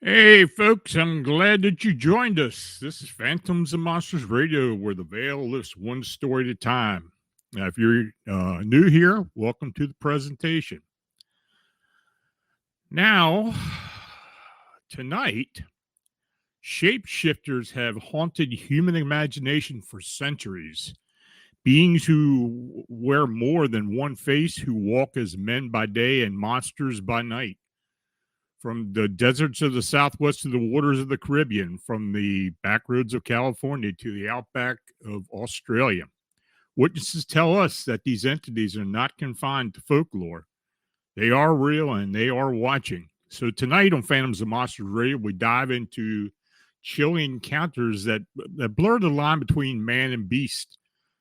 Hey, folks, I'm glad that you joined us. This is Phantoms and Monsters Radio, where the veil lifts one story at a time. Now, if you're new here, welcome to the presentation. Now, tonight, shapeshifters have haunted human imagination for centuries. Beings who wear more than one face, who walk as men by day and monsters by night. From the deserts of the Southwest to the waters of the Caribbean, from the backroads of California to the outback of Australia. Witnesses tell us that these entities are not confined to folklore. They are real and they are watching. So tonight on Phantoms and Monsters Radio, we dive into chilling encounters that blur the line between man and beast,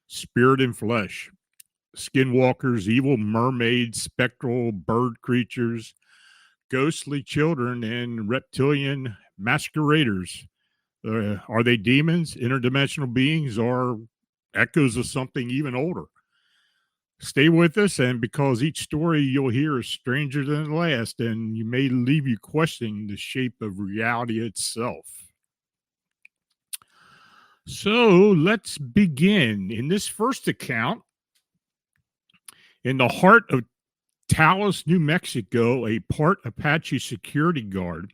spirit and flesh. Skinwalkers, evil mermaids, spectral bird creatures, ghostly children, and reptilian masqueraders. Are they demons, interdimensional beings, or echoes of something even older? Stay with us, and because each story you'll hear is stranger than the last, and you may leave you questioning the shape of reality itself. So let's begin. In this first account, in the heart of Taos, New Mexico, a part Apache security guard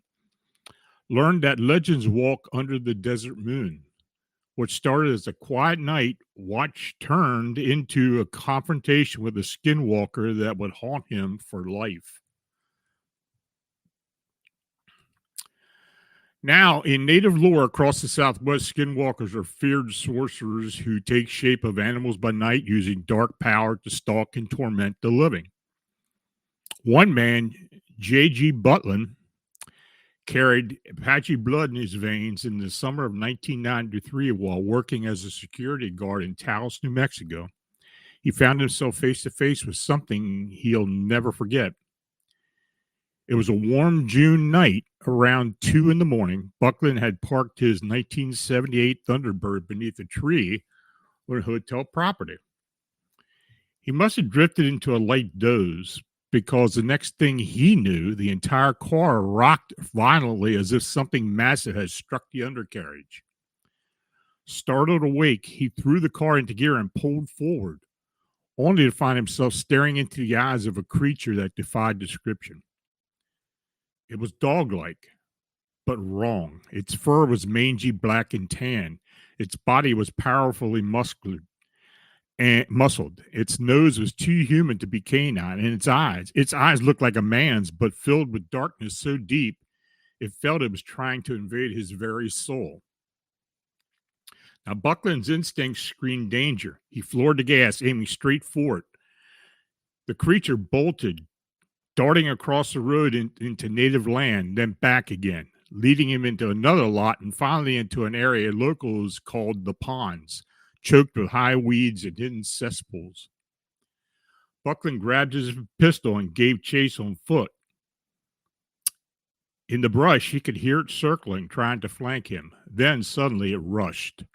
learned that legends walk under the desert moon. What started as a quiet night watch turned into a confrontation with a skinwalker that would haunt him for life. Now, in native lore across the Southwest, skinwalkers are feared sorcerers who take shape of animals by night, using dark power to stalk and torment the living. One man, J.G. Butlin, carried Apache blood in his veins in the summer of 1993 while working as a security guard in Taos, New Mexico. He found himself face to face with something he'll never forget. It was a warm June night around 2 a.m. Butlin had parked his 1978 Thunderbird beneath a tree on a hotel property. He must have drifted into a light doze, because the next thing he knew, the entire car rocked violently as if something massive had struck the undercarriage. Startled awake, he threw the car into gear and pulled forward, only to find himself staring into the eyes of a creature that defied description. It was dog-like, but wrong. Its fur was mangy, black, and tan. Its body was powerfully muscular. and muscled. Its nose was too human to be canine, and its eyes looked like a man's, but filled with darkness so deep it felt it was trying to invade his very soul. Now, Buckland's instincts screamed danger. He floored the gas, aiming straight for it. The creature bolted, darting across the road into native land, then back again, leading him into another lot and finally into an area locals called the ponds, choked with high weeds and hidden cesspools. Buckland grabbed his pistol and gave chase on foot. In the brush, he could hear it circling, trying to flank him. Then suddenly it rushed.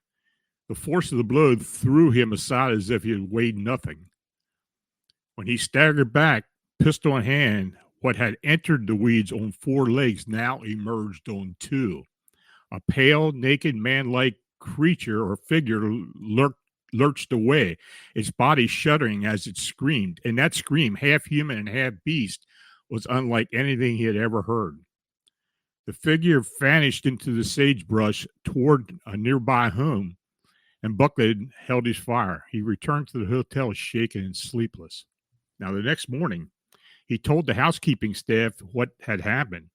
The force of the blow threw him aside as if he had weighed nothing. When he staggered back, pistol in hand, what had entered the weeds on 4 legs now emerged on 2. A pale, naked, man-like creature or figure lurched away, its body shuddering as it screamed. And that scream, half human and half beast, was unlike anything he had ever heard. The figure vanished into the sagebrush toward a nearby home, and Buckland held his fire. He returned to the hotel shaken and sleepless. Now, the next morning, he told the housekeeping staff what had happened.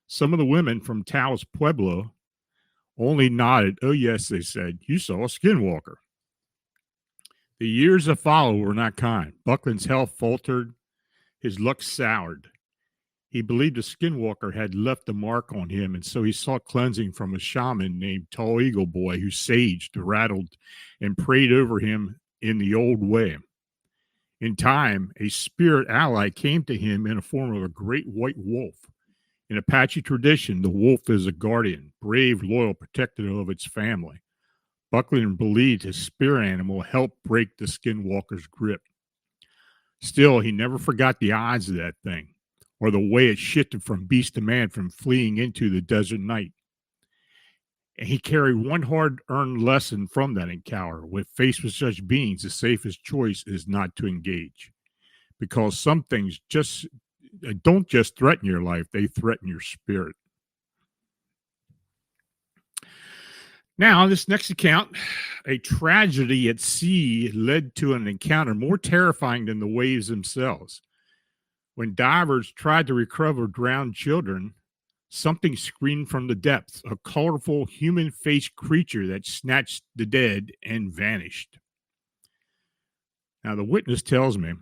Some of the women from Taos Pueblo only nodded. Oh, yes, they said, you saw a skinwalker. The years that followed were not kind. Buckland's health faltered. His luck soured. He believed a skinwalker had left a mark on him, and so he sought cleansing from a shaman named Tall Eagle Boy, who saged, rattled, and prayed over him in the old way. In time, a spirit ally came to him in the form of a great white wolf. In Apache tradition, the wolf is a guardian, brave, loyal, protector of its family. Buckland believed his spirit animal helped break the skinwalker's grip. Still, he never forgot the eyes of that thing, or the way it shifted from beast to man from fleeing into the desert night. And he carried one hard-earned lesson from that encounter. When faced with such beings, the safest choice is not to engage. Because some things don't just threaten your life, they threaten your spirit. Now, this next account, a tragedy at sea led to an encounter more terrifying than the waves themselves. When divers tried to recover drowned children, something screamed from the depths, a colorful human-faced creature that snatched the dead and vanished. Now, the witness tells me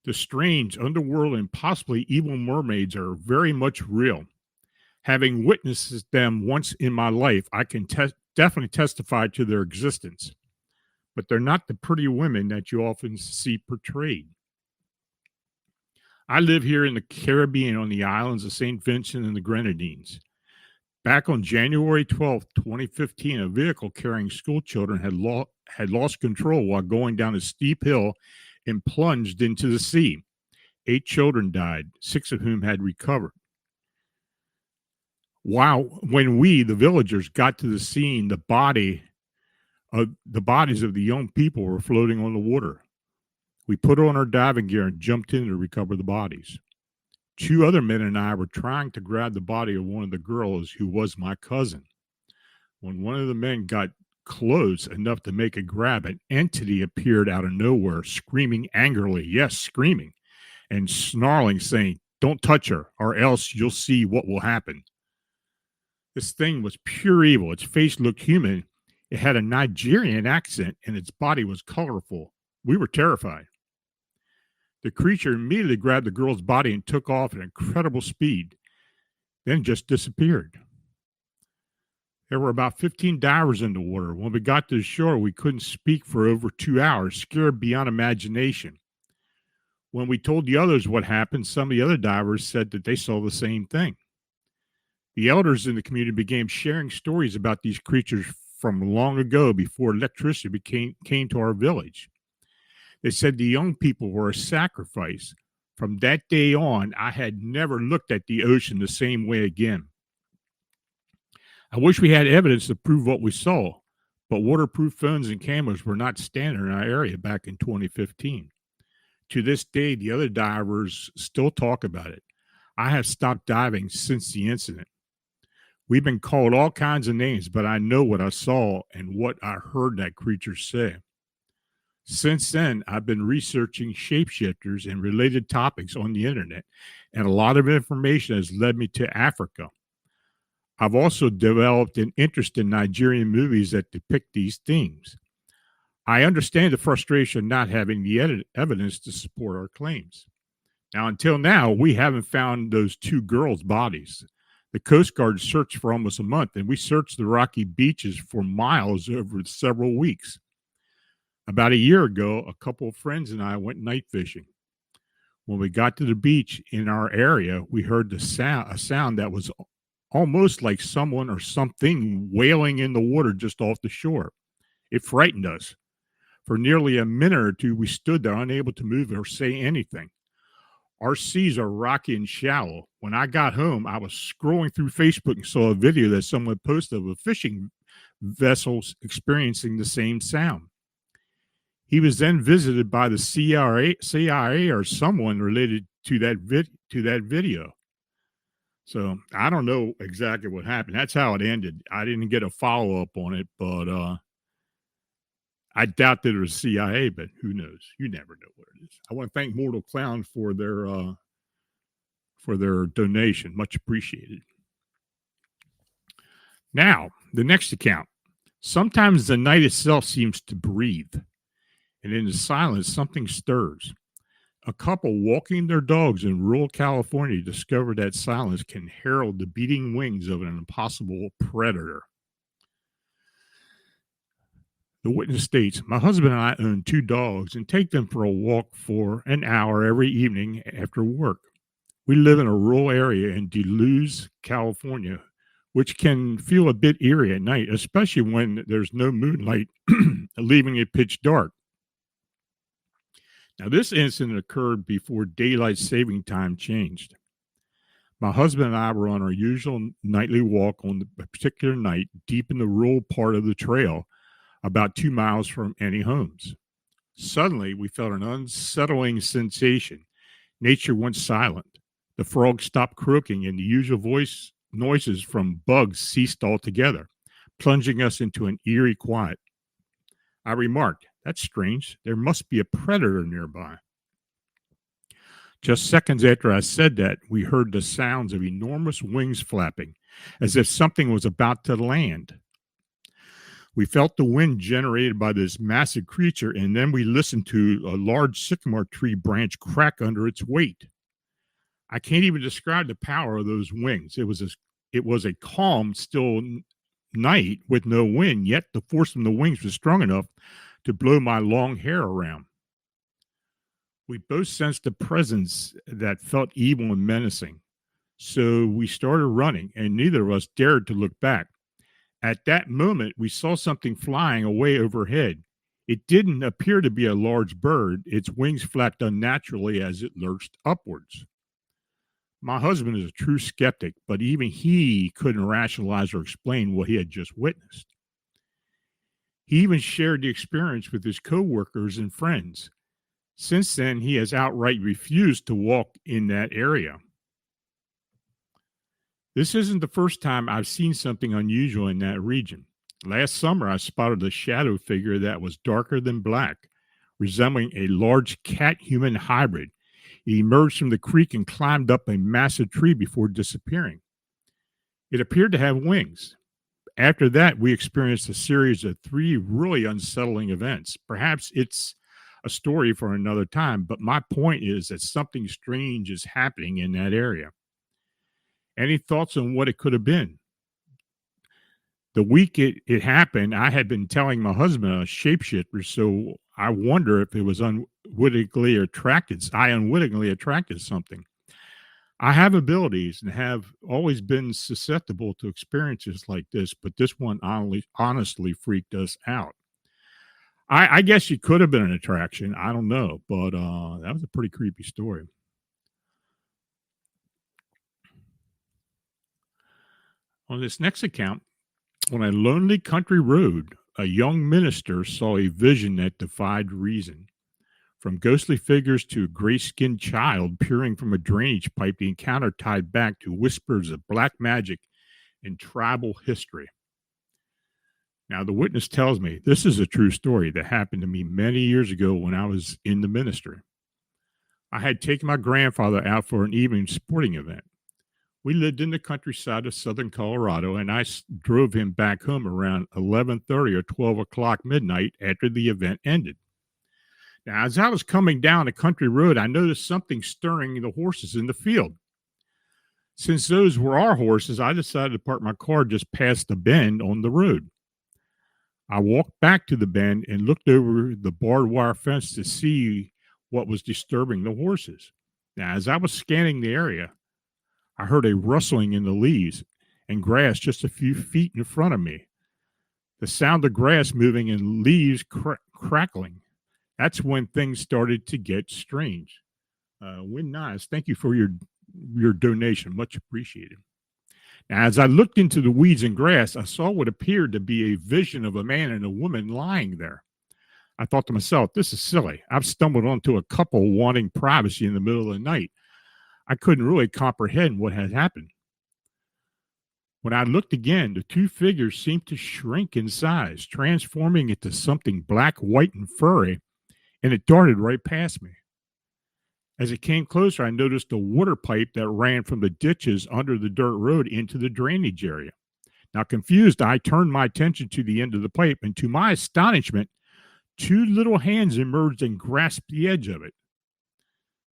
the strange underworld and possibly evil mermaids are very much real. Having witnessed them once in my life, I can definitely testify to their existence. But they're not the pretty women that you often see portrayed. I live here in the Caribbean on the islands of St. Vincent and the Grenadines. Back on January 12th, 2015, a vehicle carrying school children had lost control while going down a steep hill and plunged into the sea. 8 children died, 6 of whom had recovered. When we, the villagers, got to the scene, the bodies of the young people were floating on the water. We put on our diving gear and jumped in to recover the bodies. 2 other men and I were trying to grab the body of one of the girls who was my cousin. When one of the men got close enough to make a grab, an entity appeared out of nowhere, screaming angrily, yes, screaming, and snarling, saying, "Don't touch her, or else you'll see what will happen." This thing was pure evil. Its face looked human. It had a Nigerian accent, and its body was colorful. We were terrified. The creature immediately grabbed the girl's body and took off at incredible speed, then just disappeared. There were about 15 divers in the water. When we got to the shore, we couldn't speak for over 2 hours, scared beyond imagination. When we told the others what happened, some of the other divers said that they saw the same thing. The elders in the community began sharing stories about these creatures from long ago, before electricity came to our village. They said the young people were a sacrifice. From that day on, I had never looked at the ocean the same way again. I wish we had evidence to prove what we saw, but waterproof phones and cameras were not standard in our area back in 2015. To this day, the other divers still talk about it. I have stopped diving since the incident. We've been called all kinds of names, but I know what I saw and what I heard that creature say. Since then, I've been researching shapeshifters and related topics on the internet, and a lot of information has led me to Africa. I've also developed an interest in Nigerian movies that depict these themes. I understand the frustration of not having the evidence to support our claims. Now, until now, we haven't found those two girls' bodies. The Coast Guard searched for almost a month, and we searched the rocky beaches for miles over several weeks. About a year ago, a couple of friends and I went night fishing. When we got to the beach in our area, we heard a sound that was almost like someone or something wailing in the water just off the shore. It frightened us. For nearly a minute or two, we stood there unable to move or say anything. Our seas are rocky and shallow. When I got home, I was scrolling through Facebook and saw a video that someone posted of a fishing vessel experiencing the same sound. He was then visited by the CIA or someone related to that video. So I don't know exactly what happened. That's how it ended. I didn't get a follow-up on it, but I doubt that it was CIA, but who knows? You never know what it is. I want to thank Mortal Clown for their donation. Much appreciated. Now, the next account. Sometimes the night itself seems to breathe, and in the silence, something stirs. A couple walking their dogs in rural California discovered that silence can herald the beating wings of an impossible predator. The witness states, my husband and I own 2 dogs and take them for a walk for an hour every evening after work. We live in a rural area in Duluth, California, which can feel a bit eerie at night, especially when there's no moonlight, leaving it pitch dark. Now, this incident occurred before daylight saving time changed. My husband and I were on our usual nightly walk on a particular night deep in the rural part of the trail, about 2 miles from any homes. Suddenly, we felt an unsettling sensation. Nature went silent. The frogs stopped croaking, and the usual noises from bugs ceased altogether, plunging us into an eerie quiet. I remarked, that's strange. There must be a predator nearby. Just seconds after I said that, we heard the sounds of enormous wings flapping, as if something was about to land. We felt the wind generated by this massive creature, and then we listened to a large sycamore tree branch crack under its weight. I can't even describe the power of those wings. It was a calm, still night with no wind, yet the force from the wings was strong enough to blow my long hair around. We both sensed a presence that felt evil and menacing. So we started running, and neither of us dared to look back. At that moment, we saw something flying away overhead. It didn't appear to be a large bird. Its wings flapped unnaturally as it lurched upwards. My husband is a true skeptic, but even he couldn't rationalize or explain what he had just witnessed. He even shared the experience with his coworkers and friends. Since then, he has outright refused to walk in that area. This isn't the first time I've seen something unusual in that region. Last summer, I spotted a shadow figure that was darker than black, resembling a large cat-human hybrid. It emerged from the creek and climbed up a massive tree before disappearing. It appeared to have wings. After that, we experienced a series of 3 really unsettling events. Perhaps it's a story for another time, but my point is that something strange is happening in that area. Any thoughts on what it could have been? The week it happened, I had been telling my husband a shapeshifter, so I wonder if it was unwittingly attracted. I unwittingly attracted something. I have abilities and have always been susceptible to experiences like this, but this one honestly freaked us out. I guess it could have been an attraction. I don't know, but that was a pretty creepy story. On this next account, on a lonely country road, a young minister saw a vision that defied reason. From ghostly figures to a gray-skinned child peering from a drainage pipe, the encounter tied back to whispers of black magic and tribal history. Now, the witness tells me this is a true story that happened to me many years ago when I was in the ministry. I had taken my grandfather out for an evening sporting event. We lived in the countryside of southern Colorado, and I drove him back home around 11:30 or 12 o'clock midnight after the event ended. Now, as I was coming down a country road, I noticed something stirring the horses in the field. Since those were our horses, I decided to park my car just past the bend on the road. I walked back to the bend and looked over the barbed wire fence to see what was disturbing the horses. Now, as I was scanning the area, I heard a rustling in the leaves and grass just a few feet in front of me. The sound of grass moving and leaves crackling. That's when things started to get strange. Win Nice, thank you for your donation. Much appreciated. Now, as I looked into the weeds and grass, I saw what appeared to be a vision of a man and a woman lying there. I thought to myself, this is silly. I've stumbled onto a couple wanting privacy in the middle of the night. I couldn't really comprehend what had happened. When I looked again, the two figures seemed to shrink in size, transforming into something black, white, and furry, and it darted right past me. As it came closer, I noticed a water pipe that ran from the ditches under the dirt road into the drainage area. Now, confused, I turned my attention to the end of the pipe, and to my astonishment, two little hands emerged and grasped the edge of it.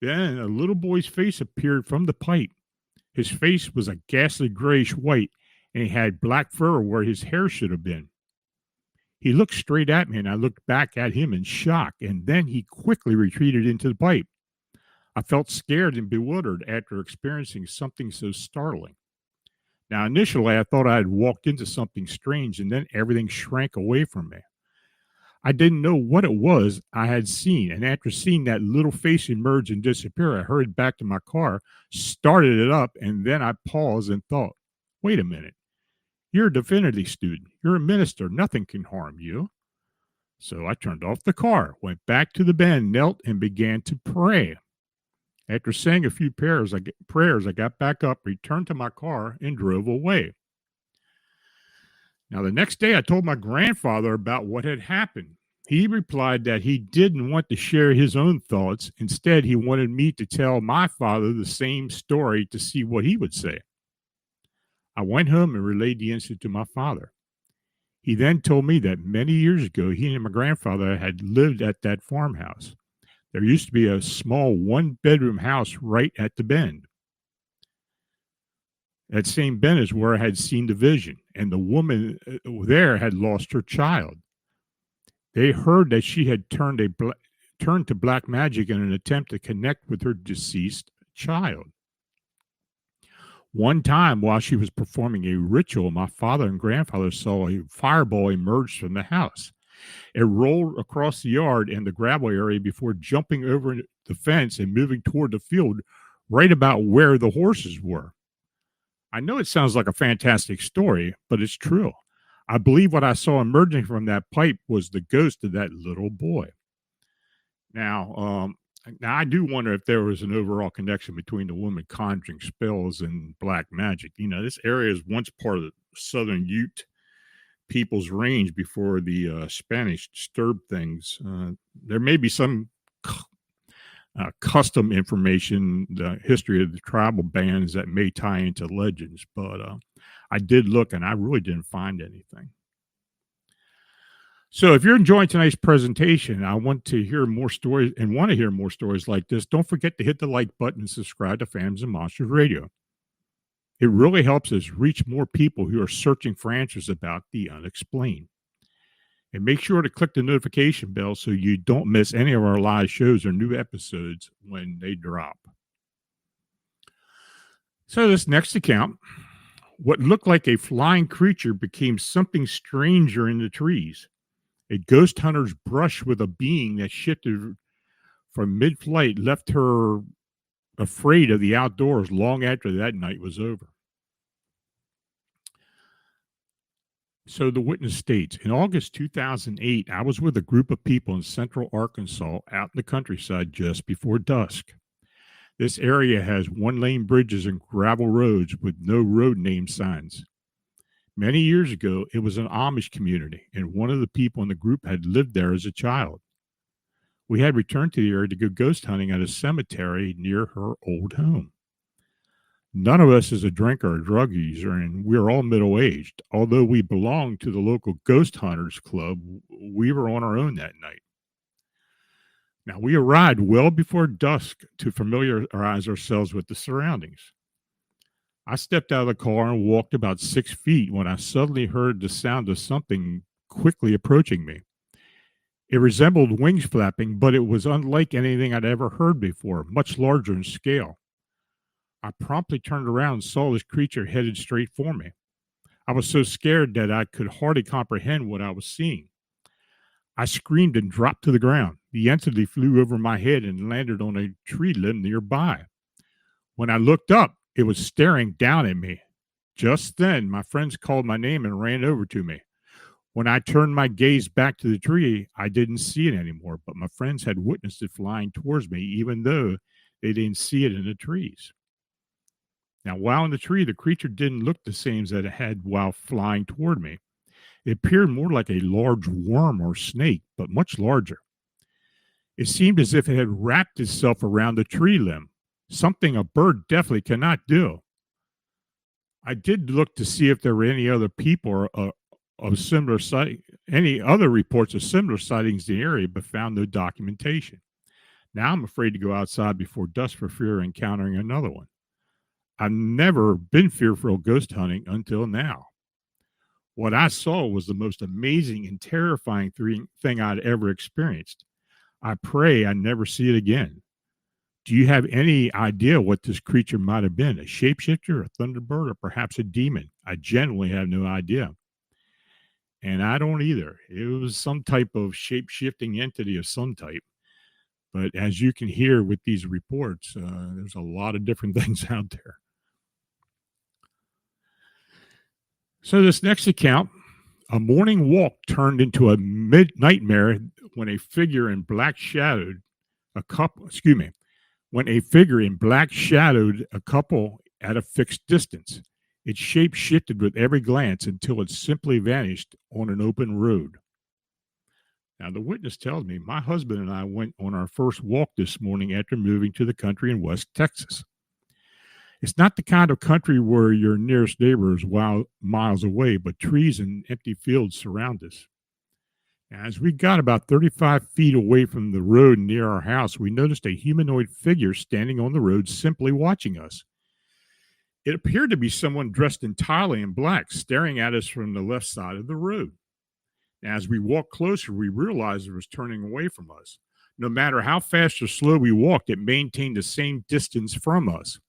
Then a little boy's face appeared from the pipe. His face was a ghastly grayish white, and he had black fur where his hair should have been. He looked straight at me, and I looked back at him in shock, and then he quickly retreated into the pipe. I felt scared and bewildered after experiencing something so startling. Now, initially, I thought I had walked into something strange, and then everything shrank away from me. I didn't know what it was I had seen, and after seeing that little face emerge and disappear, I hurried back to my car, started it up, and then I paused and thought, wait a minute. You're a divinity student. You're a minister. Nothing can harm you. So I turned off the car, went back to the bend, knelt, and began to pray. After saying a few prayers, I got back up, returned to my car, and drove away. Now, the next day, I told my grandfather about what had happened. He replied that he didn't want to share his own thoughts. Instead, he wanted me to tell my father the same story to see what he would say. I went home and relayed the incident to my father. He then told me that many years ago, he and my grandfather had lived at that farmhouse. There used to be a small one-bedroom house right at the bend. That same bend is where I had seen the vision, and the woman there had lost her child. They heard that she had turned to black magic in an attempt to connect with her deceased child. One time, while she was performing a ritual, my father and grandfather saw a fireball emerge from the house. It rolled across the yard and the gravel area before jumping over the fence and moving toward the field right about where the horses were. I know it sounds like a fantastic story, but it's true. I believe what I saw emerging from that pipe was the ghost of that little boy. Now I do wonder if there was an overall connection between the woman conjuring spells and black magic. You know, this area is once part of the Southern Ute people's range before the Spanish disturbed things. There may be some custom information, the history of the tribal bands that may tie into legends, but I did look and I really didn't find anything. So if you're enjoying tonight's presentation, I want to hear more stories like this. Don't forget to hit the like button and subscribe to Phantoms and Monsters Radio. It really helps us reach more people who are searching for answers about the unexplained. And make sure to click the notification bell so you don't miss any of our live shows or new episodes when they drop. So this next account, what looked like a flying creature became something stranger in the trees. A ghost hunter's brush with a being that shifted from mid-flight left her afraid of the outdoors long after that night was over. So the witness states, in August 2008, I was with a group of people in central Arkansas out in the countryside just before dusk. This area has one-lane bridges and gravel roads with no road name signs. Many years ago, it was an Amish community, and one of the people in the group had lived there as a child. We had returned to the area to go ghost hunting at a cemetery near her old home. None of us is a drinker or drug user, and we're all middle aged. Although we belonged to the local ghost hunters club, we were on our own that night. Now, we arrived well before dusk to familiarize ourselves with the surroundings. I stepped out of the car and walked about 6 feet when I suddenly heard the sound of something quickly approaching me. It resembled wings flapping, but it was unlike anything I'd ever heard before, much larger in scale. I promptly turned around and saw this creature headed straight for me. I was so scared that I could hardly comprehend what I was seeing. I screamed and dropped to the ground. The entity flew over my head and landed on a tree limb nearby. When I looked up, it was staring down at me. Just then, my friends called my name and ran over to me. When I turned my gaze back to the tree, I didn't see it anymore, but my friends had witnessed it flying towards me, even though they didn't see it in the trees. Now, while in the tree, the creature didn't look the same as it had while flying toward me. It appeared more like a large worm or snake, but much larger. It seemed as if it had wrapped itself around the tree limb, something a bird definitely cannot do. I did look to see if there were any other people or of similar sight, any other reports of similar sightings in the area, but found no documentation. Now I'm afraid to go outside before dusk for fear of encountering another one. I've never been fearful of ghost hunting until now. What I saw was the most amazing and terrifying thing I'd ever experienced. I pray I never see it again. Do you have any idea what this creature might have been? A shapeshifter, a thunderbird, or perhaps a demon? I genuinely have no idea. And I don't either. It was some type of shape-shifting entity of some type. But as you can hear with these reports, there's a lot of different things out there. So this next account, a morning walk turned into a nightmare when a figure in black shadowed a couple at a fixed distance. Its shape shifted with every glance until it simply vanished on an open road. Now, the witness tells me my husband and I went on our first walk this morning after moving to the country in West Texas. It's not the kind of country where your nearest neighbor is miles away, but trees and empty fields surround us. As we got about 35 feet away from the road near our house, we noticed a humanoid figure standing on the road simply watching us. It appeared to be someone dressed entirely in black, staring at us from the left side of the road. As we walked closer, we realized it was turning away from us. No matter how fast or slow we walked, it maintained the same distance from us.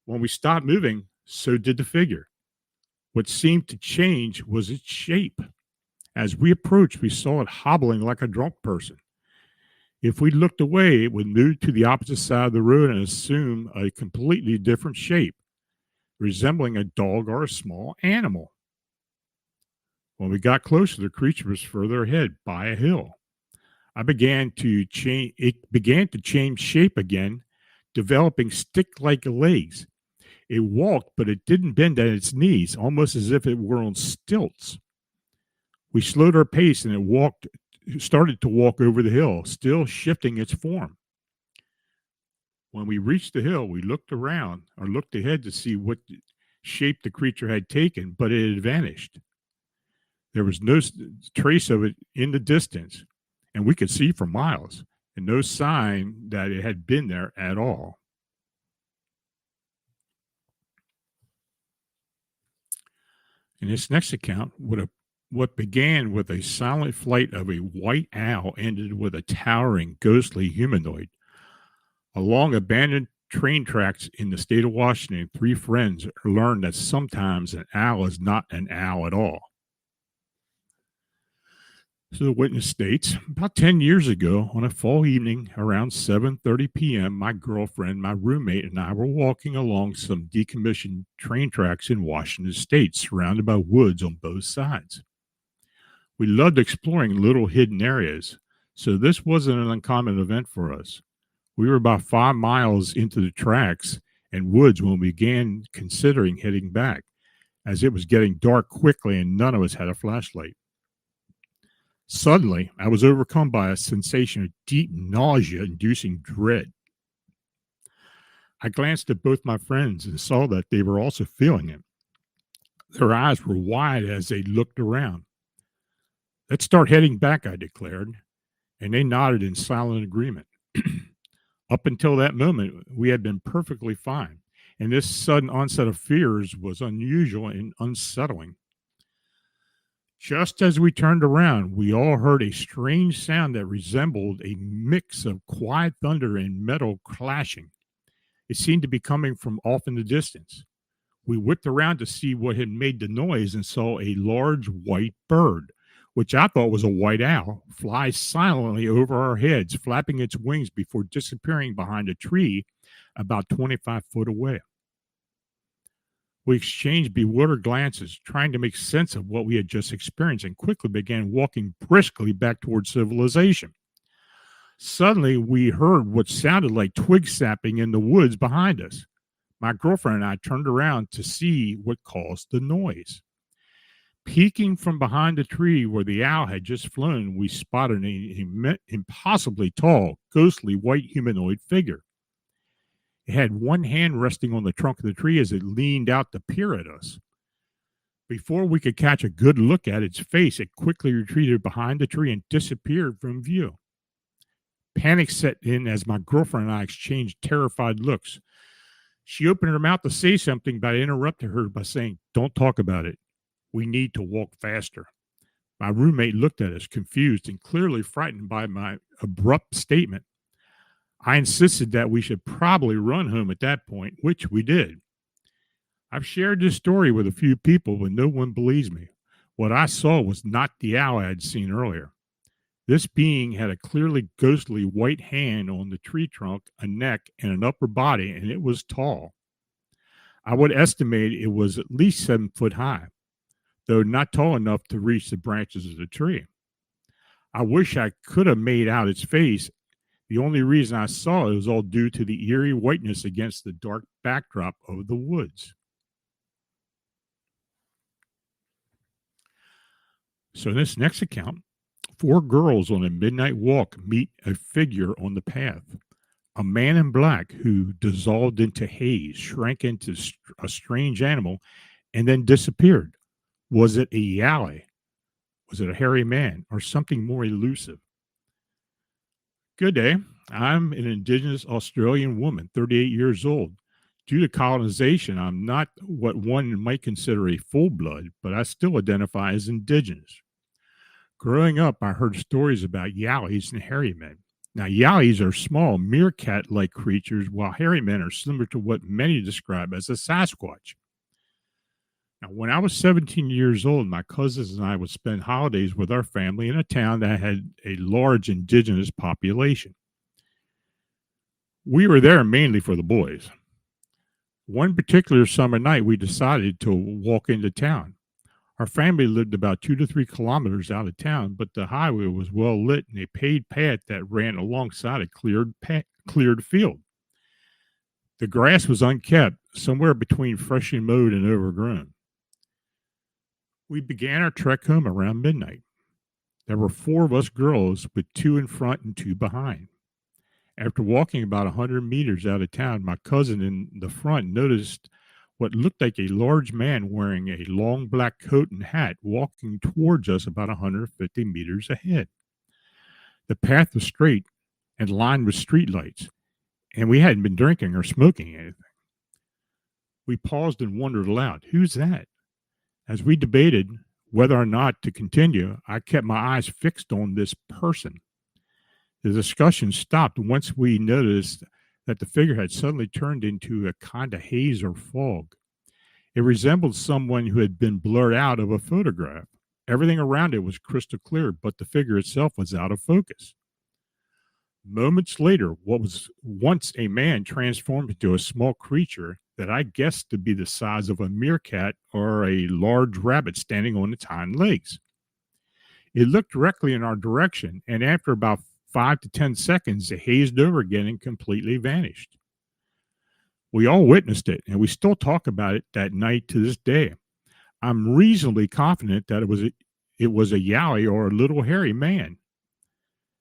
When we stopped moving, so did the figure. What seemed to change was its shape. As we approached, we saw it hobbling like a drunk person. If we looked away, it would move to the opposite side of the road and assume a completely different shape, resembling a dog or a small animal. When we got closer, the creature was further ahead by a hill. It began to change shape again, developing stick-like legs. It walked, but it didn't bend at its knees, almost as if it were on stilts. We slowed our pace and it started to walk over the hill, still shifting its form. When we reached the hill, we looked ahead to see what shape the creature had taken, but it had vanished. There was no trace of it in the distance, and we could see for miles, and no sign that it had been there at all. In this next account, what began with a silent flight of a white owl ended with a towering, ghostly humanoid. Along abandoned train tracks in the state of Washington, 3 friends learned that sometimes an owl is not an owl at all. So the witness states, about 10 years ago, on a fall evening around 7:30 p.m., my girlfriend, my roommate, and I were walking along some decommissioned train tracks in Washington state, surrounded by woods on both sides. We loved exploring little hidden areas, so this wasn't an uncommon event for us. We were about 5 miles into the tracks and woods when we began considering heading back. as it was getting dark quickly and none of us had a flashlight. Suddenly, I was overcome by a sensation of deep nausea-inducing dread. I glanced at both my friends and saw that they were also feeling it. Their eyes were wide as they looked around. "Let's start heading back," I declared, and they nodded in silent agreement. Up until that moment, we had been perfectly fine, and this sudden onset of fears was unusual and unsettling. Just as we turned around, we all heard a strange sound that resembled a mix of quiet thunder and metal clashing. It seemed to be coming from off in the distance. We whipped around to see what had made the noise and saw a large white bird, which I thought was a white owl, fly silently over our heads, flapping its wings before disappearing behind a tree about 25 foot away. We exchanged bewildered glances, trying to make sense of what we had just experienced, and quickly began walking briskly back towards civilization. Suddenly, we heard what sounded like twig snapping in the woods behind us. My girlfriend and I turned around to see what caused the noise. Peeking from behind the tree where the owl had just flown, we spotted an impossibly tall, ghostly white humanoid figure. It had one hand resting on the trunk of the tree as it leaned out to peer at us. Before we could catch a good look at its face, it quickly retreated behind the tree and disappeared from view. Panic set in as my girlfriend and I exchanged terrified looks. She opened her mouth to say something, but I interrupted her by saying, "Don't talk about it. We need to walk faster." My roommate looked at us, confused and clearly frightened by my abrupt statement. I insisted that we should probably run home at that point, which we did. I've shared this story with a few people, but no one believes me. What I saw was not the owl I had seen earlier. This being had a clearly ghostly white hand on the tree trunk, a neck, and an upper body, and it was tall. I would estimate it was at least 7 foot high, though not tall enough to reach the branches of the tree. I wish I could have made out its face. The only reason I saw it was all due to the eerie whiteness against the dark backdrop of the woods. So in this next account, 4 girls on a midnight walk meet a figure on the path. A man in black who dissolved into haze, shrank into a strange animal, and then disappeared. Was it a yali? Was it a hairy man or something more elusive? Good day. I'm an Indigenous Australian woman, 38 years old. Due to colonization, I'm not what one might consider a full blood, but I still identify as Indigenous. Growing up, I heard stories about yalis and hairy men. Now, yalis are small, meerkat-like creatures, while hairy men are similar to what many describe as a Sasquatch. Now, when I was 17 years old, my cousins and I would spend holidays with our family in a town that had a large indigenous population. We were there mainly for the boys. One particular summer night, we decided to walk into town. Our family lived about 2 to 3 kilometers out of town, but the highway was well lit and a paved path that ran alongside a cleared field. The grass was unkept, somewhere between freshly mowed and overgrown. We began our trek home around midnight. There were 4 of us girls, with 2 in front and 2 behind. After walking about 100 meters out of town, my cousin in the front noticed what looked like a large man wearing a long black coat and hat walking towards us about 150 meters ahead. The path was straight and lined with streetlights, and we hadn't been drinking or smoking anything. We paused and wondered aloud, "Who's that?" As we debated whether or not to continue, I kept my eyes fixed on this person. The discussion stopped once we noticed that the figure had suddenly turned into a kind of haze or fog. It resembled someone who had been blurred out of a photograph. Everything around it was crystal clear, but the figure itself was out of focus. Moments later, what was once a man transformed into a small creature that I guessed to be the size of a meerkat or a large rabbit standing on its hind legs. It looked directly in our direction, and after about 5 to 10 seconds, it hazed over again and completely vanished. We all witnessed it, and we still talk about it that night to this day. I'm reasonably confident that it was a yowie or a little hairy man.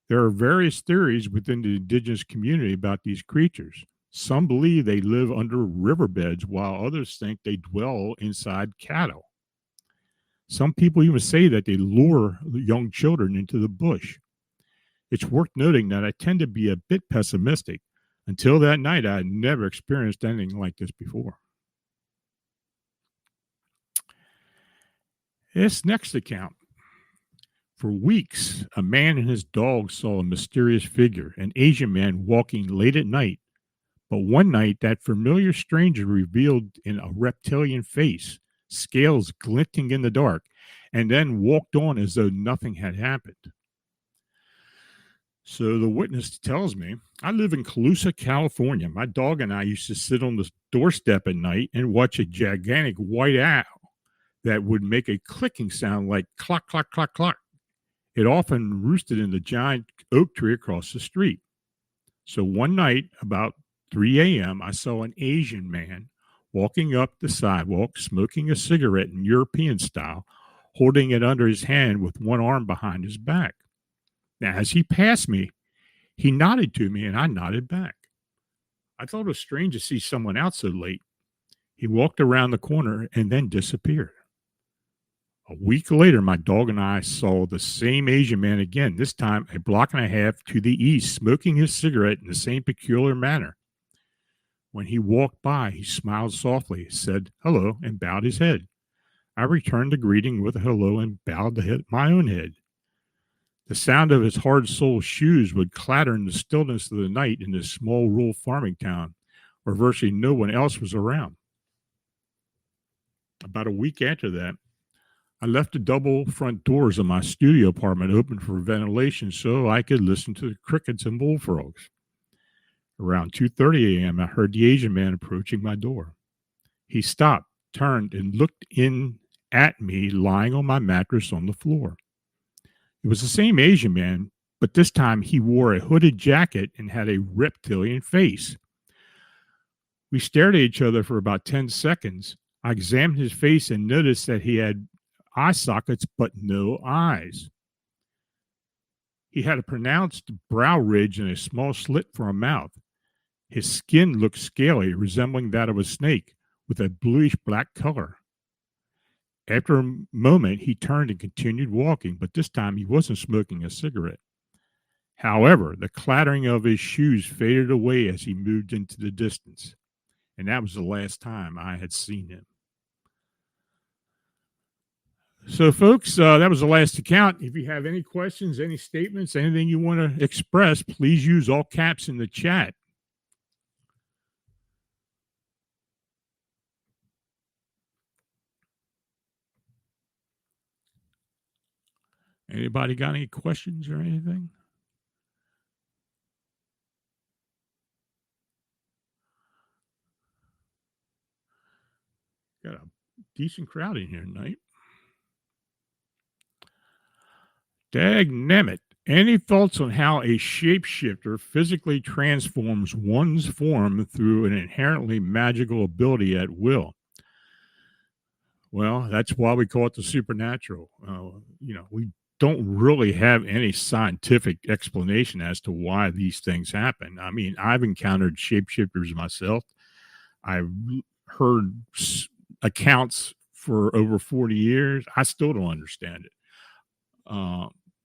There are various theories within the indigenous community about these creatures. Some believe they live under riverbeds, while others think they dwell inside cattle. Some people even say that they lure young children into the bush. It's worth noting that I tend to be a bit pessimistic. Until that night, I had never experienced anything like this before. This next account. For weeks, a man and his dog saw a mysterious figure, an Asian man walking late at night. But one night, that familiar stranger revealed in a reptilian face, scales glinting in the dark, and then walked on as though nothing had happened. So the witness tells me, I live in Colusa, California. My dog and I used to sit on the doorstep at night and watch a gigantic white owl that would make a clicking sound like clock, clock, clock, clock. It often roosted in the giant oak tree across the street. So one night, about 3 a.m., I saw an Asian man walking up the sidewalk, smoking a cigarette in European style, holding it under his hand with one arm behind his back. Now, as he passed me, he nodded to me and I nodded back. I thought it was strange to see someone out so late. He walked around the corner and then disappeared. A week later, my dog and I saw the same Asian man again, this time a block and a half to the east, smoking his cigarette in the same peculiar manner. When he walked by, he smiled softly, said hello, and bowed his head. I returned the greeting with a hello and bowed my own head. The sound of his hard-soled shoes would clatter in the stillness of the night in this small rural farming town where virtually no one else was around. About a week after that, I left the double front doors of my studio apartment open for ventilation so I could listen to the crickets and bullfrogs. Around 2:30 a.m., I heard the Asian man approaching my door. He stopped, turned, and looked in at me lying on my mattress on the floor. It was the same Asian man, but this time he wore a hooded jacket and had a reptilian face. We stared at each other for about 10 seconds. I examined his face and noticed that he had eye sockets but no eyes. He had a pronounced brow ridge and a small slit for a mouth. His skin looked scaly, resembling that of a snake, with a bluish-black color. After a moment, he turned and continued walking, but this time he wasn't smoking a cigarette. However, the clattering of his shoes faded away as he moved into the distance, and that was the last time I had seen him. So, folks, that was the last account. If you have any questions, any statements, anything you want to express, please use all caps in the chat. Anybody got any questions or anything? Got a decent crowd in here tonight. Dagnammit. Any thoughts on how a shapeshifter physically transforms one's form through an inherently magical ability at will? Well, that's why we call it the supernatural. We don't really have any scientific explanation as to why these things happen. I mean, I've encountered shapeshifters myself. I've heard accounts for over 40 years. I still don't understand it.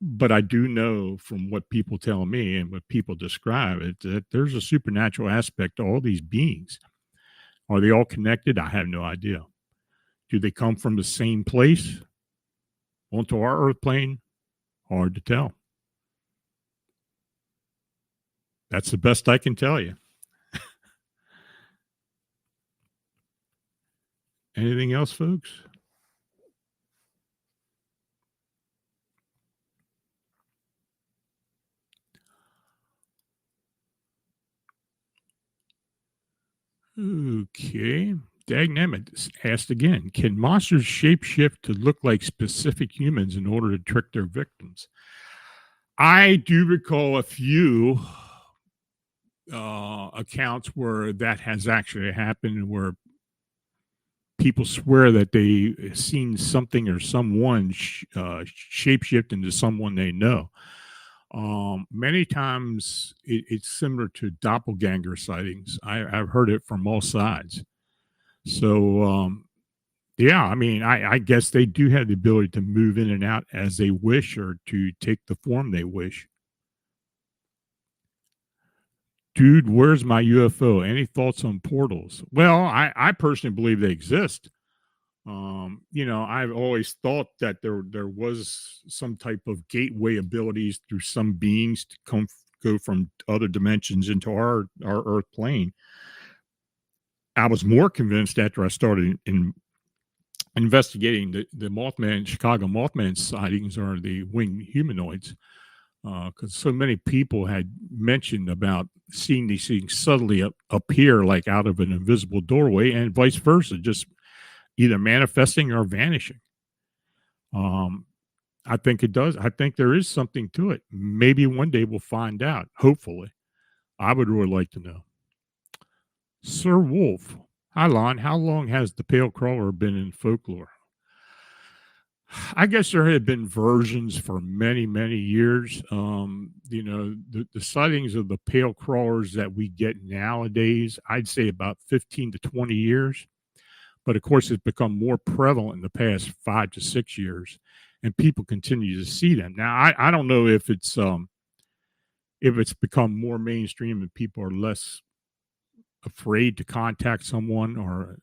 But I do know from what people tell me and what people describe it that there's a supernatural aspect to all these beings. Are they all connected? I have no idea. Do they come from the same place onto our earth plane? Hard to tell. That's the best I can tell you. Anything else, folks? Okay. Dagnammit asked again, can monsters shapeshift to look like specific humans in order to trick their victims? I do recall a few accounts where that has actually happened, where people swear that they seen something or someone shapeshift into someone they know. Many times it's similar to doppelganger sightings. I've heard it from all sides. So, yeah, I mean, I guess they do have the ability to move in and out as they wish or to take the form they wish. Dude, where's my UFO? Any thoughts on portals? Well, I personally believe they exist. I've always thought that there was some type of gateway abilities through some beings to go from other dimensions into our Earth plane. I was more convinced after I started investigating the Mothman, Chicago Mothman sightings or the winged humanoids, because so many people had mentioned about seeing these things suddenly appear like out of an invisible doorway and vice versa, just either manifesting or vanishing. Um, I think it does. I think there is something to it. Maybe one day we'll find out. Hopefully, I would really like to know. Sir Wolf, hi Lon. How long has the pale crawler been in folklore? I guess there have been versions for many, many years. The sightings of the pale crawlers that we get nowadays, I'd say about 15 to 20 years. But of course, it's become more prevalent in the past 5 to 6 years, and people continue to see them. Now, I don't know if it's become more mainstream and people are less afraid to contact someone or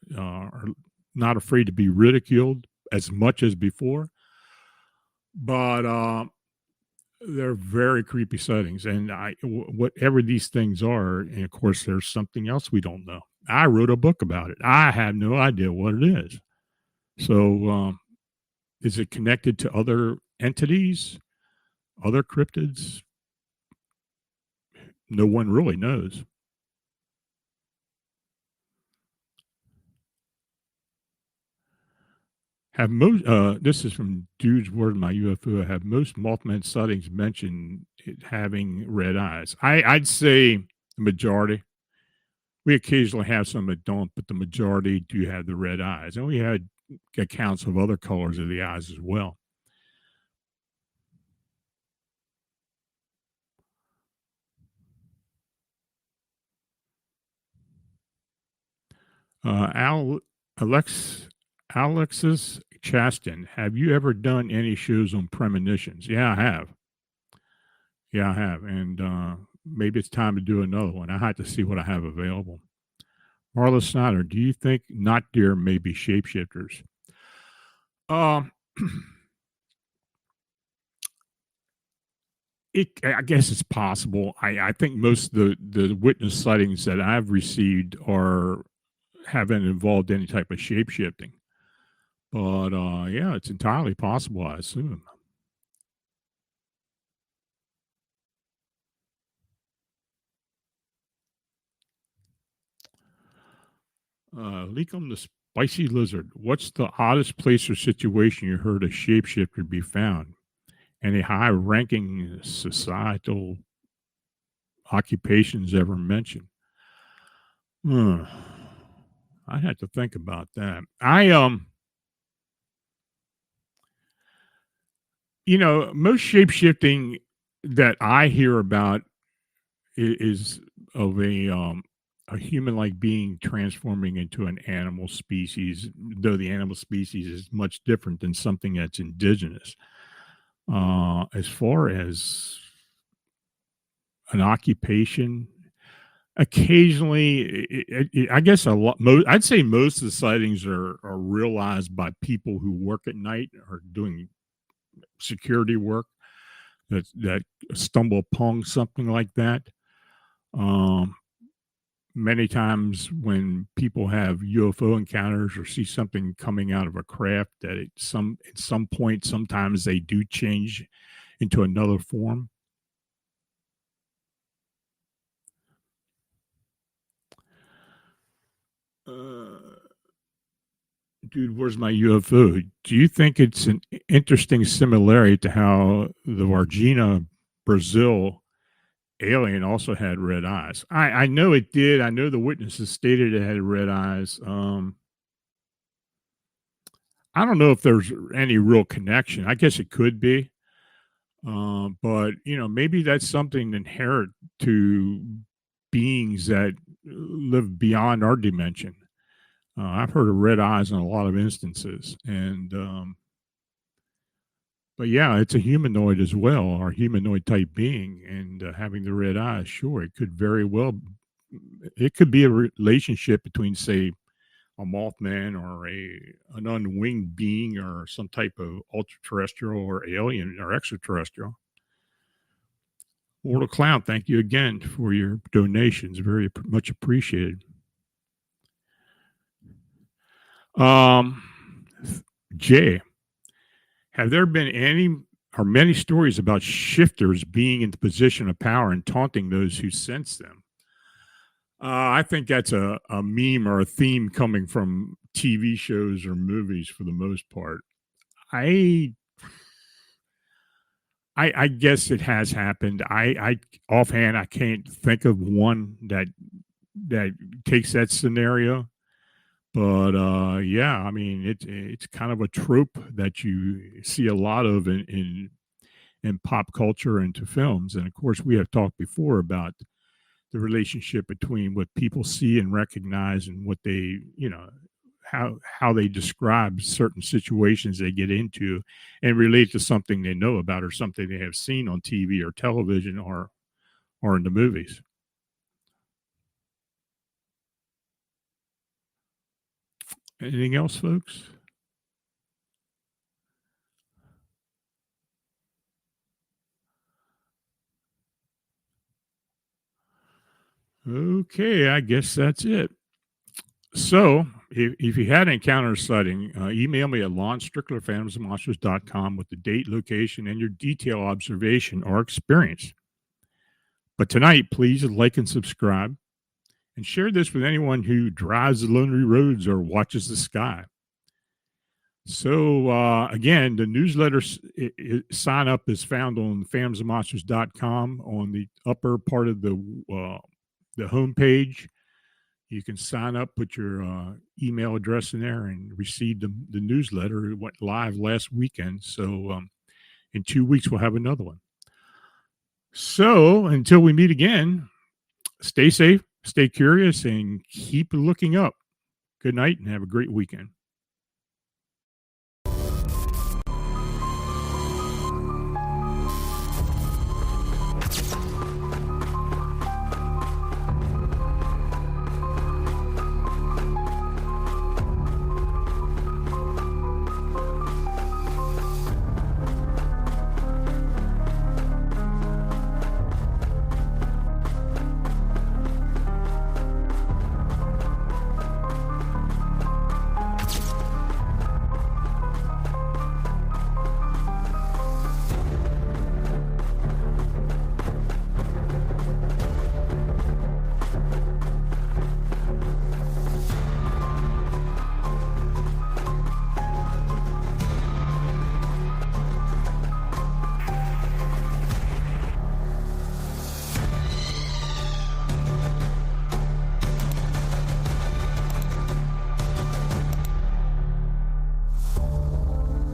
not afraid to be ridiculed as much as before. But they're very creepy sightings, and whatever these things are, and of course, there's something else we don't know. I wrote a book about it. I have no idea what it is. So, is it connected to other entities, other cryptids? No one really knows. Have most this is from Dude's Word My UFO. Have most Mothman sightings mentioned it having red eyes? I'd say the majority. We occasionally have some that don't, but the majority do have the red eyes. And we had accounts of other colors of the eyes as well. Al Alex Alexis Chaston, have you ever done any shows on premonitions? Yeah, I have. Yeah, I have. And maybe it's time to do another one. I had to see what I have available. Marla Snyder, do you think not deer may be shapeshifters? Um, I guess it's possible. I think most of the witness sightings that I've received are haven't involved any type of shape shifting. But yeah, it's entirely possible, I assume. Leakum the Spicy Lizard. What's the oddest place or situation you heard a shapeshifter be found? Any high ranking societal occupations ever mentioned? Hmm. I had to think about that. Most shapeshifting that I hear about is of a human-like being transforming into an animal species, though the animal species is much different than something that's indigenous. As far as an occupation, occasionally, I guess a lot. I'd say most of the sightings are realized by people who work at night or doing security work that stumble upon something like that. Um, Many times when people have UFO encounters or see something coming out of a craft, that at some point sometimes they do change into another form. Uh, Dude, where's my UFO? Do you think it's an interesting similarity to how the Varginha, Brazil alien also had red eyes? I know it did. I know the witnesses stated it had red eyes. I don't know if there's any real connection. I guess it could be, but maybe that's something inherent to beings that live beyond our dimension. I've heard of red eyes in a lot of instances, and but yeah, it's a humanoid as well, or humanoid type being, and having the red eyes. Sure, it could very well. It could be a relationship between, say, a Mothman or an unwinged being or some type of ultra terrestrial or alien or extraterrestrial. Mortal Clown, thank you again for your donations. Very much appreciated. Um, Jay, have there been any or many stories about shifters being in the position of power and taunting those who sense them? I think that's a meme or a theme coming from TV shows or movies for the most part. I I guess it has happened. I offhand I can't think of one that takes that scenario, but yeah, I mean it's kind of a trope that you see a lot of in pop culture and to films, and of course we have talked before about the relationship between what people see and recognize and what they how they describe certain situations they get into and relate to something they know about or something they have seen on TV or television or in the movies. Anything else, folks? Okay, I guess that's it. So, if you had an encounter or sighting, email me at lonstrickler@phantomsandmonsters.com with the date, location, and your detailed observation or experience. But tonight, please like and subscribe and share this with anyone who drives the lonely roads or watches the sky. So, again, the newsletter sign up is found on phantomsandmonsters.com on the upper part of the homepage. You can sign up, put your email address in there, and receive the newsletter. It went live last weekend. So, in 2 weeks, we'll have another one. So, until we meet again, stay safe, stay curious, and keep looking up. Good night and have a great weekend.